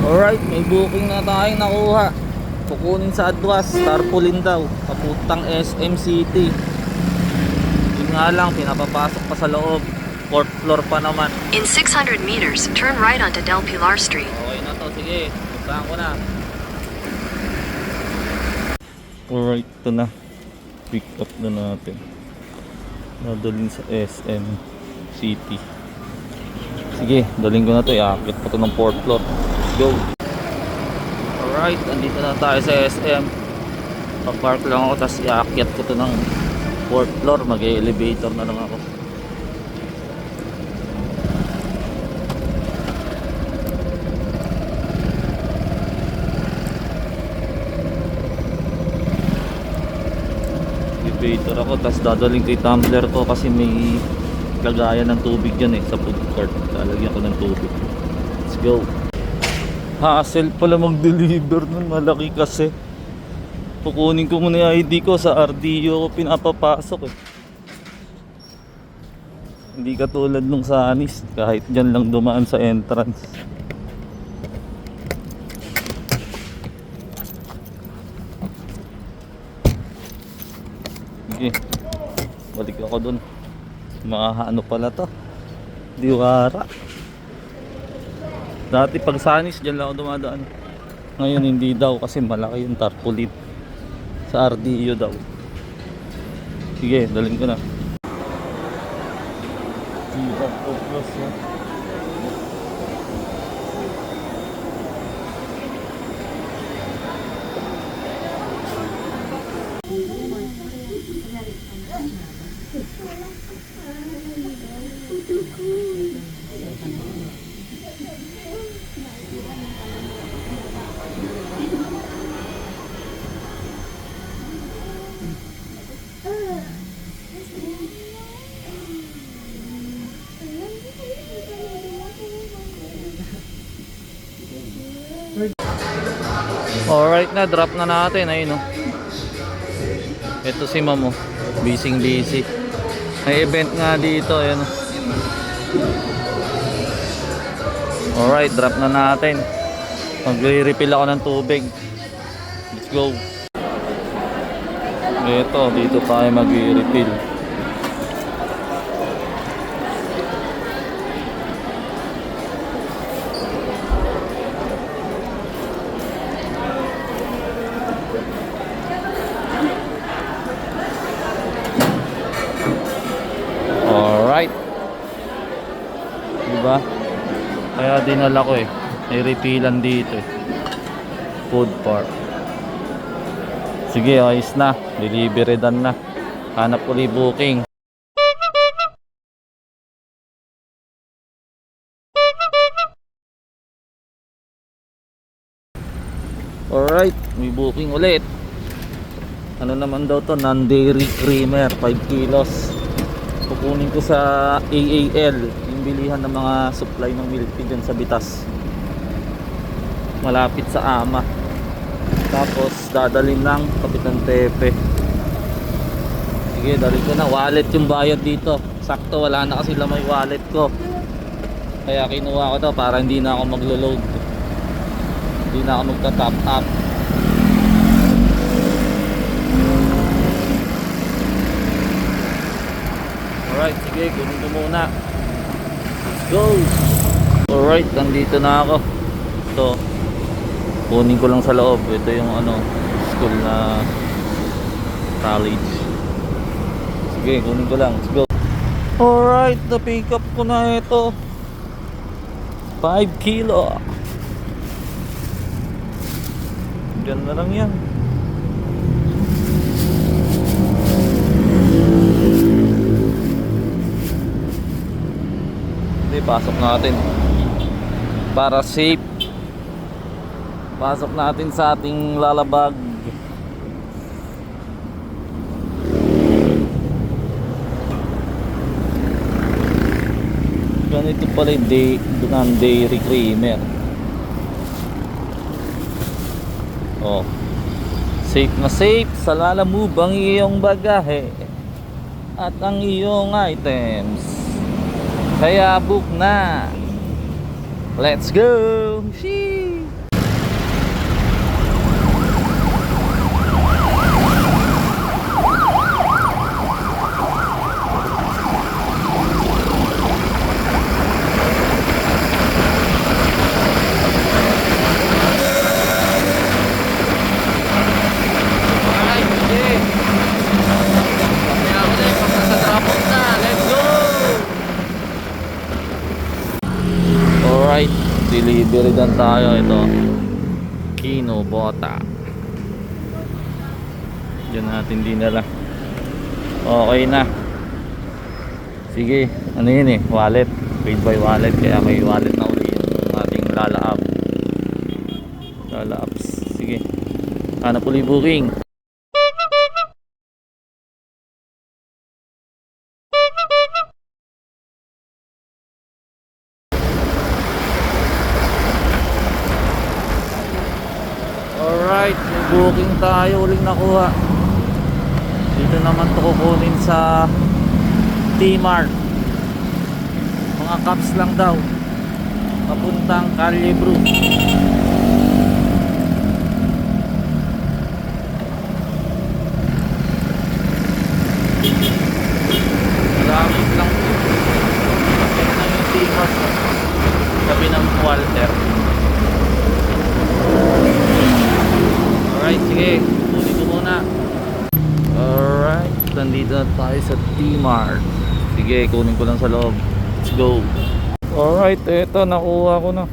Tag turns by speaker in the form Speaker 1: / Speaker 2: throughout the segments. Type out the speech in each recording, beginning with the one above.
Speaker 1: Alright, may booking na tayong nakuha. Kukunin sa Adwas, tarpaulin daw, papuntang SM City. Yun nga lang, pinapapasok pa sa loob. 4th floor pa naman.
Speaker 2: In 600 meters, turn right onto Del Pilar Street.
Speaker 1: Okay na to, sige, puntahan ko na. Alright, ito na. Pick up na natin. Nadalhin sa SM City. Sige, dalhin ko na to. Iakit pa to ng 4th floor. Let's go. Alright, andito na tayo sa SM. Papark lang ako, tapos iakit ko to ng 4th floor. Mag-elevator na lang ako. Elevator ako, tapos dadaling ko yung tumbler ko kasi may lagayan ng tubig dyan sa food court. Lalagyan ko ng tubig. Let's go. Hassle pala mag-deliver nun, malaki kasi. Kukunin ko muna yung ID ko, sa RDO ko pinapapasok Hindi katulad nung sa Anis, kahit dyan lang dumaan sa entrance. Sige, balik ako dun. Ano pala to, Diwara. Dati pag sa Anis dyan lang ako dumadaan. Ngayon hindi daw kasi malaki yung tarpaulin. Sa RDO daw. Sige, dalhin ko na. Alright na, drop na natin. Ayun ito si Mamo, busy. May event nga dito. Ayun Alright, drop na natin. Magre-refill ako ng tubig. Let's go. Ito, dito tayo magre-refill. Diba? Kaya dinala ko may refillan dito Food park. Sige, ayos na. Delivery done na. Hanap ulit booking. Alright, may booking ulit. Ano naman daw to? Non-dairy creamer, 5 kilos. Kukunin ko sa AAL, yung bilihan ng mga supply ng milk tea dyan sa Bitas, malapit sa Ama. Tapos dadalhin ng Kapitan Tepe. Sige, dalhin ko na. Wallet yung bayad dito. Sakto, wala na kasi lamay wallet ko, kaya kinuha ko to para hindi na ako maglo-load, hindi na ako magta-top up. Alright, sige, kunin ko muna. Let's go. Alright, nandito na ako. Ito, kunin ko lang sa loob. Ito yung school na college. Sige, kunin ko lang. Let's go. Alright, na-pick up ko na ito. 5 kilo. Diyan na lang yan. Pasok natin para safe. Pasok natin sa ating lalabag. Ganito pala yung dairy creamer. Safe na safe sa Lalamove ang iyong bagahe at ang iyong items. Kaya book na. Let's go. Sheesh. Alright, delivery dan tayo. Ito, Kinobota. Diyan natin dinala. Okay na. Sige, ano yun eh, wallet. Paid by wallet, kaya may wallet na uli yung ating Lala app. Lala apps. Sige, hanap uli booking. Alright, may booking tayo, uling nakuha. Dito naman to kukunin sa T-Mart. Mga cups lang daw, papuntang Calle Bru. Maraming lang kaya na yung T-Mart, sabi ng Walter. Alright, sige, kunin ko muna. Alright, nandito na tayo sa T-Mart. Sige, kunin ko lang sa loob. Let's go. Alright, eto, nakuha ko na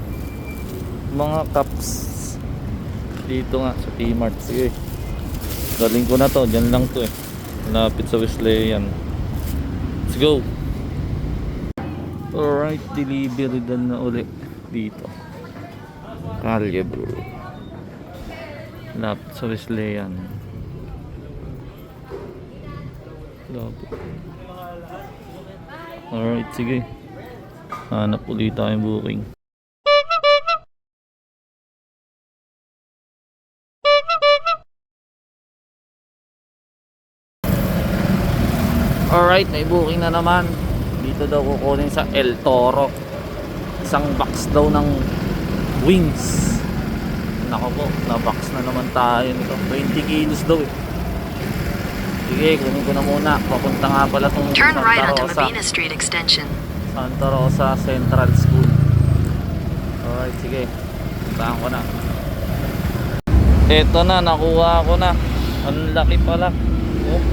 Speaker 1: mga cups dito nga sa T-Mart. Sige, galing ko na to, dyan lang to eh, malapit sa Wesleyan. Let's go. Alright, delivery dan na uli dito, Calle Bru, lapit sa Wesleyan. Lapit. Alright, sige, hanap ulit tayong booking. Alright, may booking na naman. Dito daw kukunin sa El Toro. Isang box daw ng wings. Nako po, na-box na naman tayo nito. 20 kilos daw eh. Sige, kunin ko na muna. Papunta nga pala itong
Speaker 2: Turn
Speaker 1: Santa
Speaker 2: right onto
Speaker 1: Rosa.
Speaker 2: Mabina Street Extension.
Speaker 1: Santa Rosa Central School. Alright, sige. Puntahan ko na. Eto na, nakuha ko na. Ang laki pala. Oh.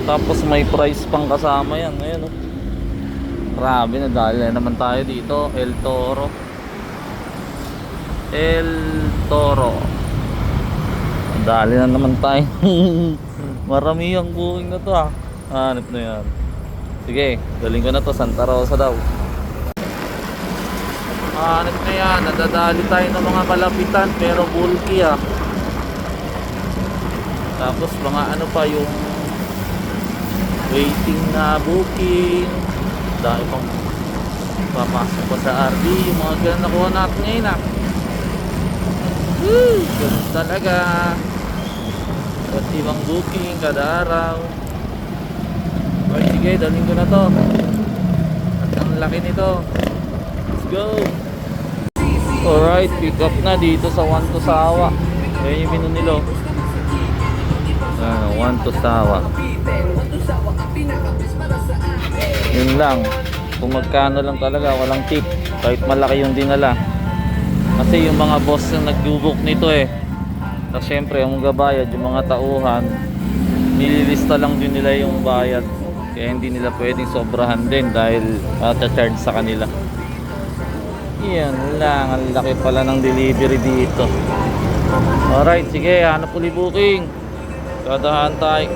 Speaker 1: Tapos may price pang kasama yan. Ayan oh. Grabe, nadali na naman tayo dito. El Toro. El Toro. Nadali na naman tayo. Marami ang booking na to ah. Hanip na yan. Sige, galing ko na to. Santa Rosa daw. Hanip na yan. Nadadali tayo ng mga kalapitan pero bulky ah. Tapos mga ano pa yung waiting na booking. Dahil pang papasok pa sa RV. Yung mga ganun nakuha natin ngayon ah. Woo! Ganun talaga. Ba't ibang booking kada araw. Okay, sige, dalhin ko na to. At ang laki nito. Let's go. Alright, pick up na dito sa One to Sawa. Ayan yung menu nilo. One to Sawa. Yun lang. Kung magkano lang talaga, walang tip. Kahit malaki yung dinala. Kasi yung mga boss na nag-book nito eh. Tapos syempre, yung gabayad, yung mga tauhan, nililista lang din nila yung bayad. Kaya hindi nila pwedeng sobrahan din dahil charge sa kanila. Yan lang. Ang laki pala ng delivery dito. Alright, sige. Hanap uli booking. Kadahan tayo.